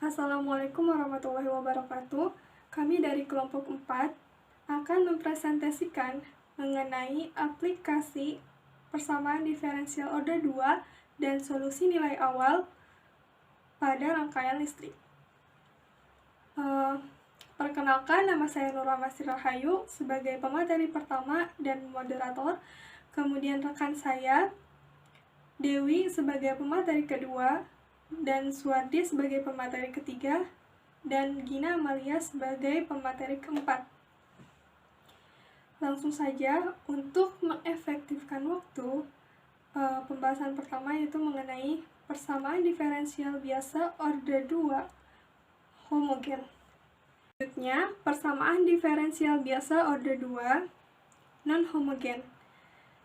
Assalamualaikum warahmatullahi wabarakatuh. Kami dari kelompok 4 akan mempresentasikan mengenai aplikasi persamaan diferensial order 2 dan solusi nilai awal pada rangkaian listrik. Perkenalkan, nama saya Nur Rahmasri Rahayu sebagai pemateri pertama dan moderator. Kemudian rekan saya Dewi sebagai pemateri kedua, dan Suwardi sebagai pemateri ketiga, dan Gina Amalia sebagai pemateri keempat. Langsung saja, untuk mengefektifkan waktu, pembahasan pertama yaitu mengenai persamaan diferensial biasa order 2 homogen. Selanjutnya, persamaan diferensial biasa order 2 non-homogen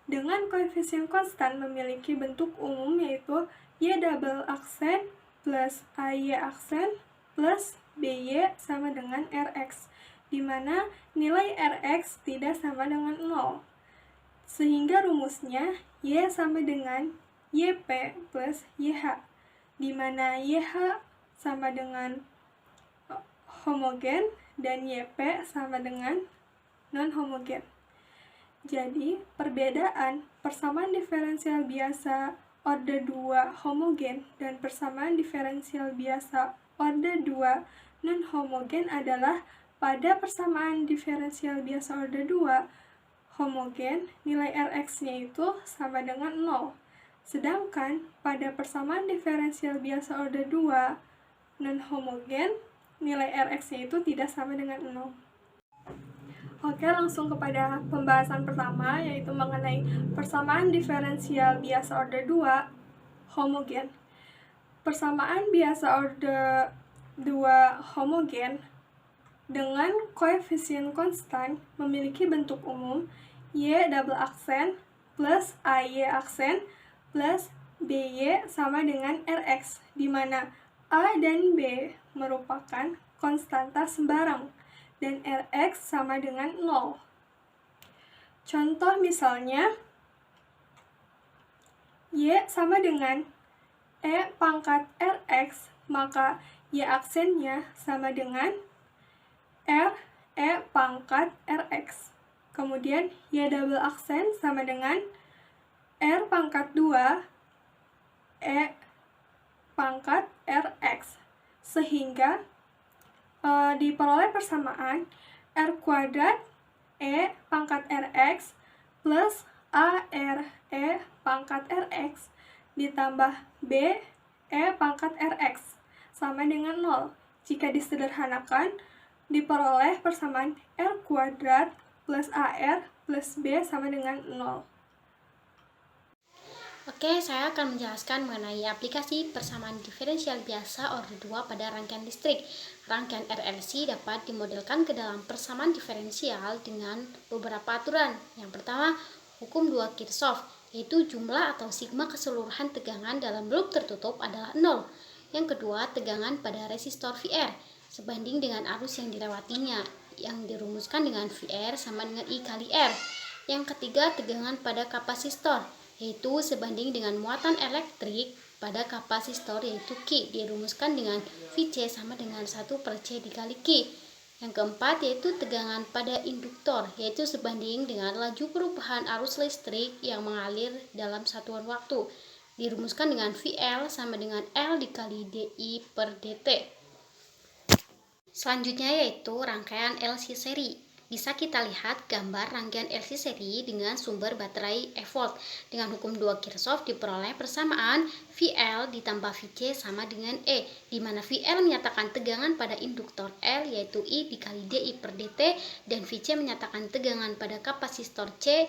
dengan koefisien konstan memiliki bentuk umum yaitu Y double aksen plus AY aksen plus BY sama dengan RX, di mana nilai RX tidak sama dengan 0. Sehingga rumusnya Y sama dengan YP plus YH, di mana YH sama dengan homogen dan YP sama dengan non-homogen. Jadi, perbedaan persamaan diferensial biasa order 2 homogen dan persamaan diferensial biasa order 2 non-homogen adalah pada persamaan diferensial biasa order 2 homogen, nilai Rx-nya itu sama dengan 0. Sedangkan pada persamaan diferensial biasa order 2 non-homogen, nilai Rx-nya itu tidak sama dengan 0. Oke, langsung kepada pembahasan pertama, yaitu mengenai persamaan diferensial biasa order 2 homogen. Persamaan biasa order 2 homogen dengan koefisien konstan memiliki bentuk umum Y double aksen plus AY aksen plus BY sama dengan RX, di mana A dan B merupakan konstanta sembarang dan Rx sama dengan 0. Contoh misalnya, Y sama dengan E pangkat Rx, maka Y aksennya sama dengan R E pangkat Rx. Kemudian Y double aksen sama dengan R pangkat 2 E pangkat Rx. Sehingga diperoleh persamaan R kuadrat E pangkat Rx plus AR E pangkat Rx ditambah B E pangkat Rx sama dengan 0. Jika disederhanakan, diperoleh persamaan R kuadrat plus AR plus B sama dengan 0. Oke, saya akan menjelaskan mengenai aplikasi persamaan diferensial biasa order 2 pada rangkaian listrik. Rangkaian RLC dapat dimodelkan ke dalam persamaan diferensial dengan beberapa aturan. Yang pertama, hukum 2 Kirchhoff, yaitu jumlah atau sigma keseluruhan tegangan dalam blok tertutup adalah 0. Yang kedua, tegangan pada resistor VR sebanding dengan arus yang dilewatinya, yang dirumuskan dengan VR sama dengan I kali R. Yang ketiga, tegangan pada kapasitor, yaitu sebanding dengan muatan elektrik pada kapasitor, yaitu Q, dirumuskan dengan Vc sama dengan 1/C dikali Q. Yang keempat yaitu tegangan pada induktor, yaitu sebanding dengan laju perubahan arus listrik yang mengalir dalam satuan waktu, dirumuskan dengan VL sama dengan L dikali DI per dt. Selanjutnya yaitu rangkaian LC seri. Bisa kita lihat gambar rangkaian LC seri dengan sumber baterai E-volt. Dengan hukum 2 Kirchhoff diperoleh persamaan VL ditambah Vc sama dengan E, di mana VL menyatakan tegangan pada induktor L yaitu I dikali DI per dt, dan Vc menyatakan tegangan pada kapasitor C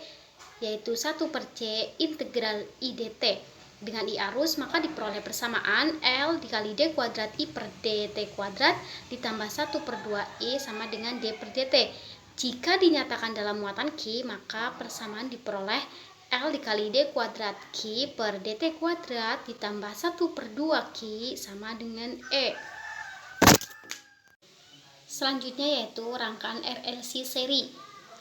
yaitu 1/C integral I dt. Dengan I arus, maka diperoleh persamaan L dikali D kuadrat I per dt kuadrat ditambah 1/2 I sama dengan D per dt. Jika dinyatakan dalam muatan Q, maka persamaan diperoleh L dikali D kuadrat Q per dt kuadrat ditambah 1/2 Q sama dengan E. Selanjutnya yaitu rangkaian RLC seri.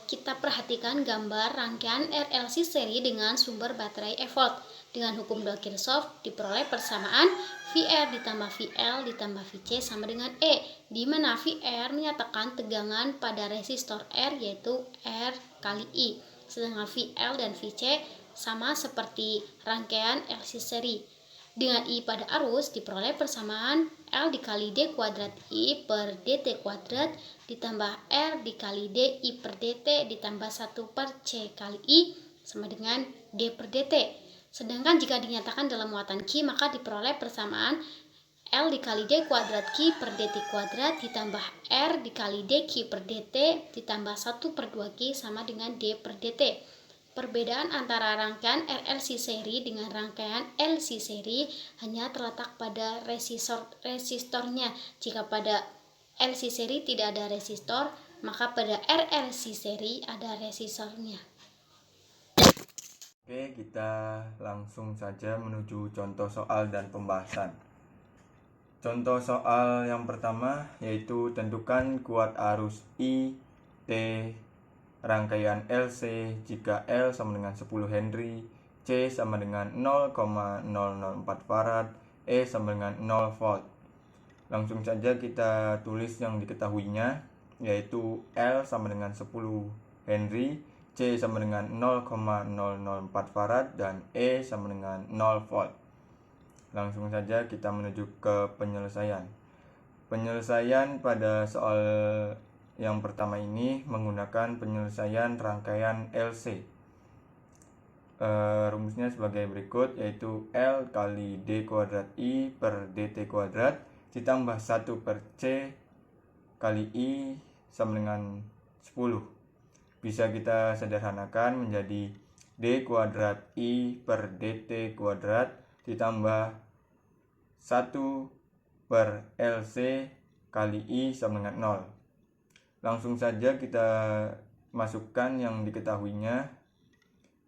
Kita perhatikan gambar rangkaian RLC seri dengan sumber baterai e-volt. Dengan hukum 2 Kirchhoff diperoleh persamaan VR ditambah VL ditambah VC sama dengan E, di mana VR menyatakan tegangan pada resistor R yaitu R kali I, sedangkan VL dan VC sama seperti rangkaian LC seri. Dengan I pada arus diperoleh persamaan L dikali D kuadrat I per DT kuadrat ditambah R dikali D I per DT ditambah 1 per C kali I sama dengan D per DT. Sedangkan jika dinyatakan dalam muatan Q, maka diperoleh persamaan L dikali D kuadrat Q per DT kuadrat ditambah R dikali D Q per DT ditambah 1 per 2 Q sama dengan D per DT. Perbedaan antara rangkaian RLC seri dengan rangkaian LC seri hanya terletak pada resistornya. Jika pada LC seri tidak ada resistor, maka pada RLC seri ada resistornya. Oke, kita langsung saja menuju contoh soal dan pembahasan. Contoh soal yang pertama yaitu tentukan kuat arus I, T, rangkaian LC jika L sama dengan 10 Henry, C sama dengan 0,004 Farad, E sama dengan 0 volt. Langsung saja kita tulis yang diketahuinya, yaitu L sama dengan 10 Henry, C sama dengan 0,004 Farad, dan E sama dengan 0 volt. Langsung saja kita menuju ke penyelesaian. Penyelesaian pada soal yang pertama ini menggunakan penyelesaian rangkaian LC. Rumusnya sebagai berikut, yaitu L kali D kuadrat I per DT kuadrat ditambah 1 per C kali I sama dengan 10. Bisa kita sederhanakan menjadi D kuadrat I per DT kuadrat ditambah 1 per LC kali I sama dengan 0. Langsung saja kita masukkan yang diketahuinya,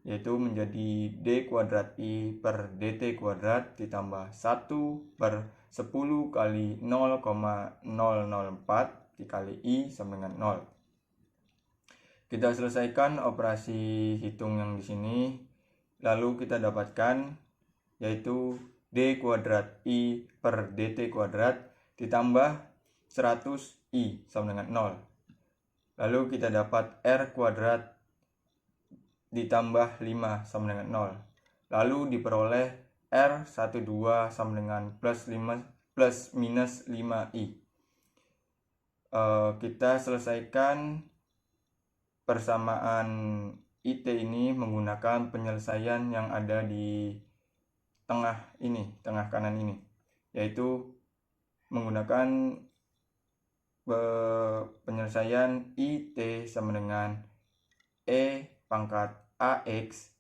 yaitu menjadi D kuadrat I per DT kuadrat ditambah 1 per 10 kali 0,004 dikali I sama dengan 0. Kita selesaikan operasi hitung yang di sini, lalu kita dapatkan yaitu D kuadrat I per DT kuadrat ditambah 100 I sama dengan 0. Lalu kita dapat R kuadrat ditambah 5 sama dengan 0. Lalu diperoleh R12 sama dengan plus minus 5I. Kita selesaikan persamaan IT ini menggunakan penyelesaian yang ada di tengah kanan ini, yaitu menggunakan penyelesaian IT sama dengan E pangkat AX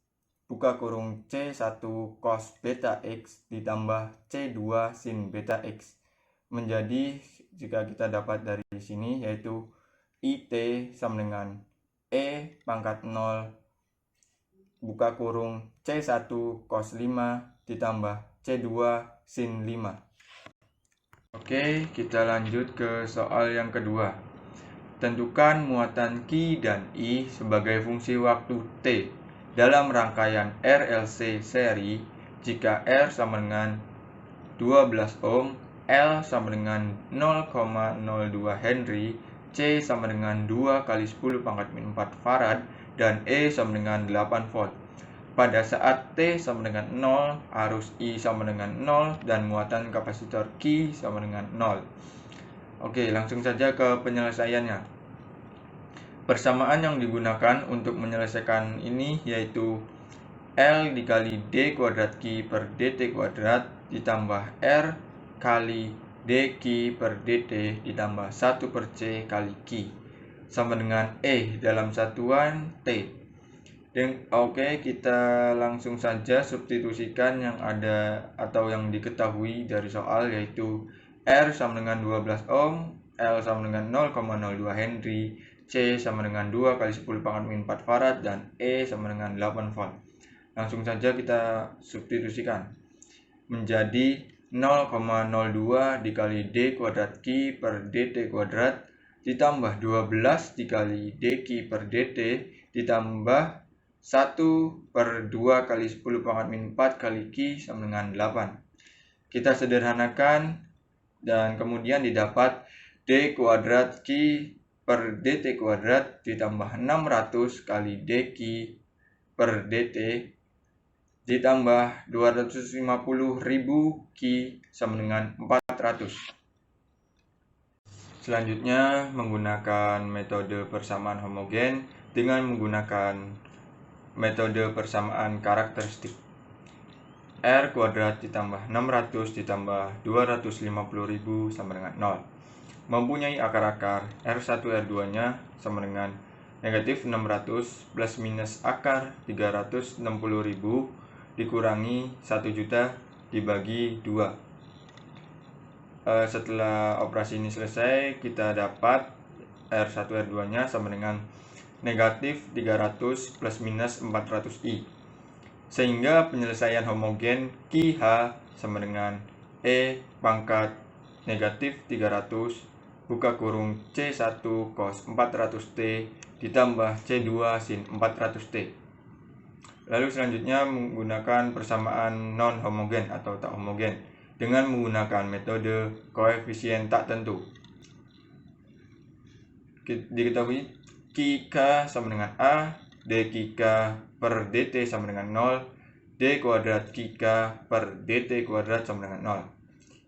buka kurung C1 cos beta X ditambah C2 sin beta X, menjadi jika kita dapat dari sini yaitu IT sama dengan E pangkat 0 buka kurung C1 cos 5 ditambah C2 sin 5. Oke, kita lanjut ke soal yang kedua. Tentukan muatan Q dan I sebagai fungsi waktu T dalam rangkaian RLC seri jika R sama dengan 12 ohm, L sama dengan 0,02 Henry, C sama dengan 2 kali 10 pangkat min 4 Farad, dan E sama dengan 8 volt. Pada saat T sama dengan 0, arus I sama dengan 0, dan muatan kapasitor Q sama dengan 0. Oke, langsung saja ke penyelesaiannya. Persamaan yang digunakan untuk menyelesaikan ini yaitu L dikali D kuadrat Q per DT kuadrat ditambah R kali dQ per DT ditambah 1 per C kali Q sama dengan E dalam satuan T. Oke, kita langsung saja substitusikan yang ada atau yang diketahui dari soal, yaitu R sama dengan 12 ohm, L sama dengan 0,02 Henry, C sama dengan 2 kali 10 pangkat min 4 Farad, dan E sama dengan 8 volt. Langsung saja kita substitusikan menjadi 0,02 dikali D kuadrat Q per DT kuadrat ditambah 12 dikali dq per dt ditambah 1 per 2 kali 10 pangkat min 4 kali Q sama dengan 8. Kita sederhanakan dan kemudian didapat d kuadrat Q per dt kuadrat ditambah 600 kali dq per dt ditambah 250.000 Q sama dengan 400. Selanjutnya, menggunakan metode persamaan homogen dengan menggunakan metode persamaan karakteristik. R kuadrat ditambah 600 ditambah 250.000 sama dengan 0. Mempunyai akar-akar R1 R2-nya sama dengan negatif 600 plus minus akar 360.000 dikurangi 1 juta dibagi 2. Setelah operasi ini selesai, kita dapat R1 R2-nya sama dengan negatif 300 plus minus 400i. Sehingga penyelesaian homogen QH sama dengan E pangkat negatif 300 buka kurung C1 cos 400T ditambah C2 sin 400T. Lalu selanjutnya menggunakan persamaan non-homogen atau tak homogen dengan menggunakan metode koefisien tak tentu. Diketahui QK sama dengan A, dQK per dt sama dengan 0, d kuadrat QK per dt kuadrat sama dengan 0.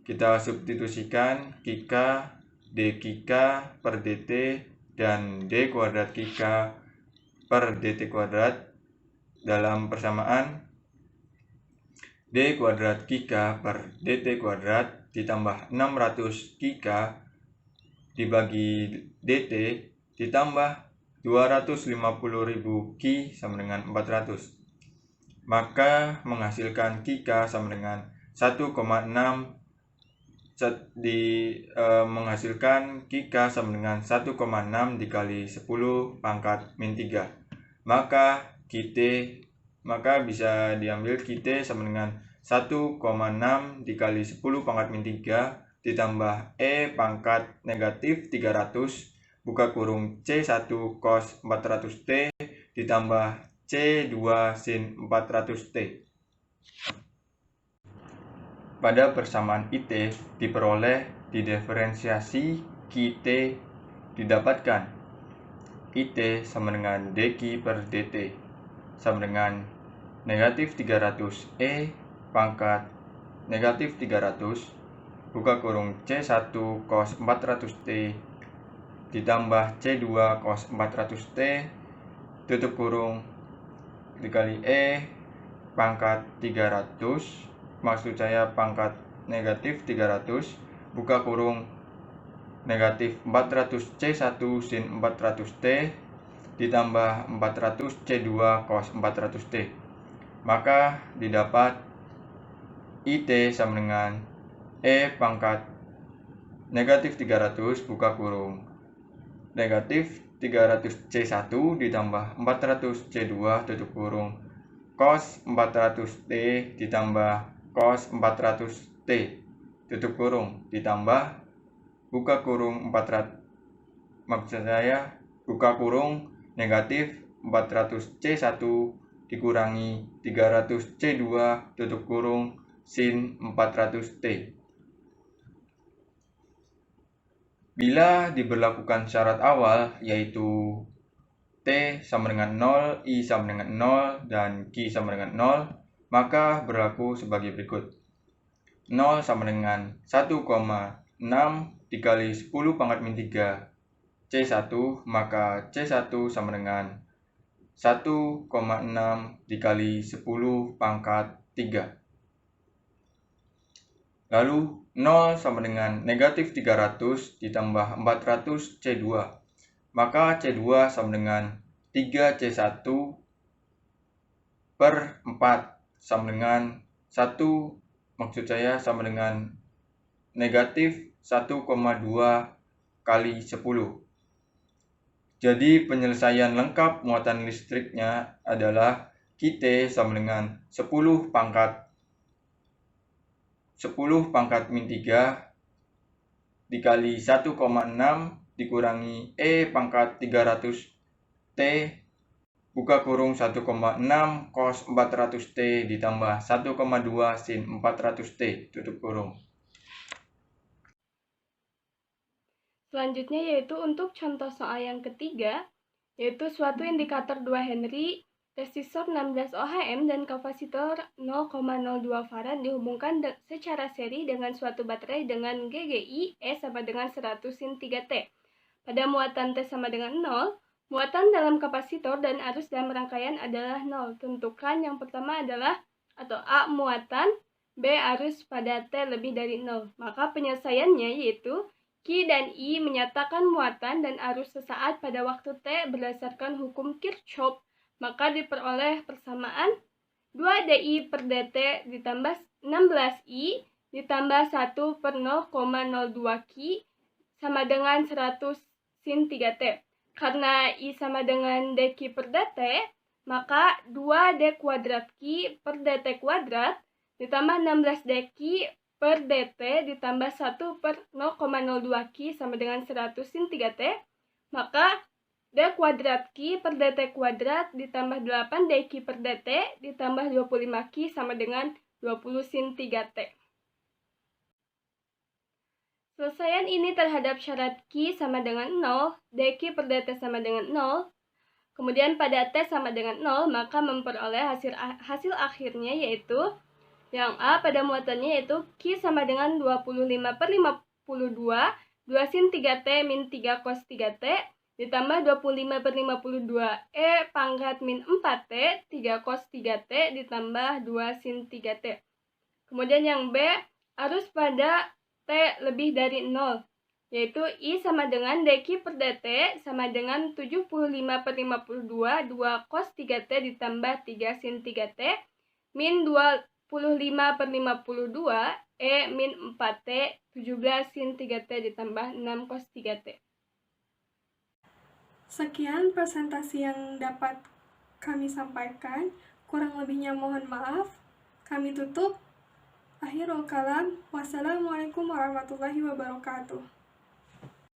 Kita substitusikan QK, dQK per dt dan d kuadrat QK per dt kuadrat dalam persamaan d kuadrat QK per dt kuadrat ditambah 600 QK dibagi dt ditambah 250.000 Q sama dengan 400. Maka menghasilkan QK sama dengan 1,6 menghasilkan QK sama dengan 1,6 dikali 10 pangkat min 3. Maka bisa diambil QT sama dengan 1,6 dikali 10 pangkat min 3 ditambah E pangkat negatif 300 buka kurung C1 cos 400T ditambah C2 sin 400T. Pada persamaan IT diperoleh didiferensiasi QT didapatkan IT sama dengan dQ per dt sama dengan negatif 300 E pangkat negatif 300 buka kurung C1 cos 400T ditambah C2 cos 400T tutup kurung dikali E pangkat 300, maksud saya pangkat negatif 300 buka kurung negatif 400 C1 sin 400T ditambah 400 C2 cos 400T. Maka didapat IT sama dengan E pangkat negatif 300 buka kurung negatif 300 C1 ditambah 400 C2 tutup kurung cos 400T ditambah cos 400T tutup kurung ditambah buka kurung 400, maksud saya buka kurung negatif 400 C1 dikurangi 300 C2 tutup kurung sin 400T. Bila diberlakukan syarat awal yaitu T sama dengan 0, I sama dengan 0, dan Q sama dengan 0, maka berlaku sebagai berikut. 0 sama dengan 1,6 dikali 10 pangkat min 3 C1, maka C1 sama dengan 1,6 dikali 10 pangkat 3. Lalu 0 sama dengan negatif 300 ditambah 400 C2. Maka C2 sama dengan 3C1 per 4 sama dengan 1, maksud saya sama dengan negatif 1,2 kali 10. Jadi penyelesaian lengkap muatan listriknya adalah QT sama dengan 10 pangkat min 3 dikali 1,6 dikurangi E pangkat 300T buka kurung 1,6 cos 400T ditambah 1,2 sin 400T tutup kurung. Selanjutnya yaitu untuk contoh soal yang ketiga, yaitu suatu indikator 2 Henry, resistor 16 ohm dan kapasitor 0,02 farad dihubungkan secara seri dengan suatu baterai dengan GGI E sama dengan 100 sin 3T. Pada muatan T sama dengan 0, muatan dalam kapasitor dan arus dalam rangkaian adalah 0. Tentukan yang pertama adalah atau A muatan, B arus pada T lebih dari 0. Maka penyelesaiannya yaitu Q dan I menyatakan muatan dan arus sesaat pada waktu T berdasarkan hukum Kirchhoff. Maka diperoleh persamaan 2dI per dt ditambah 16I ditambah 1 per 0,02 Q sama dengan 100 sin 3T. Karena I sama dengan dQ per dt, maka 2D kuadrat Q per dt kuadrat ditambah 16 dQ per dt ditambah 1 per 0,02 Q sama dengan 100 sin 3T, maka D kuadrat Q per dt kuadrat ditambah 8 dQ per dt ditambah 25 Q sama dengan 20 sin 3T. Selesaian ini terhadap syarat Q sama dengan 0, dQ per dt sama dengan 0, kemudian pada T sama dengan 0, maka memperoleh hasil akhirnya yaitu yang A pada muatannya yaitu Q sama dengan 25 per 52, 2 sin 3T min 3 cos 3T, ditambah 25 per 52 E pangkat min 4T, 3 cos 3T, ditambah 2 sin 3T. Kemudian yang B, arus pada T lebih dari 0, yaitu I sama dengan dQ per dt sama dengan 75 per 52, 2 cos 3T ditambah 3 sin 3T, min 25 per 52, E min 4T, 17 sin 3T ditambah 6 cos 3T. Sekian presentasi yang dapat kami sampaikan, kurang lebihnya mohon maaf. Kami tutup. Akhirul kalam, wassalamualaikum warahmatullahi wabarakatuh.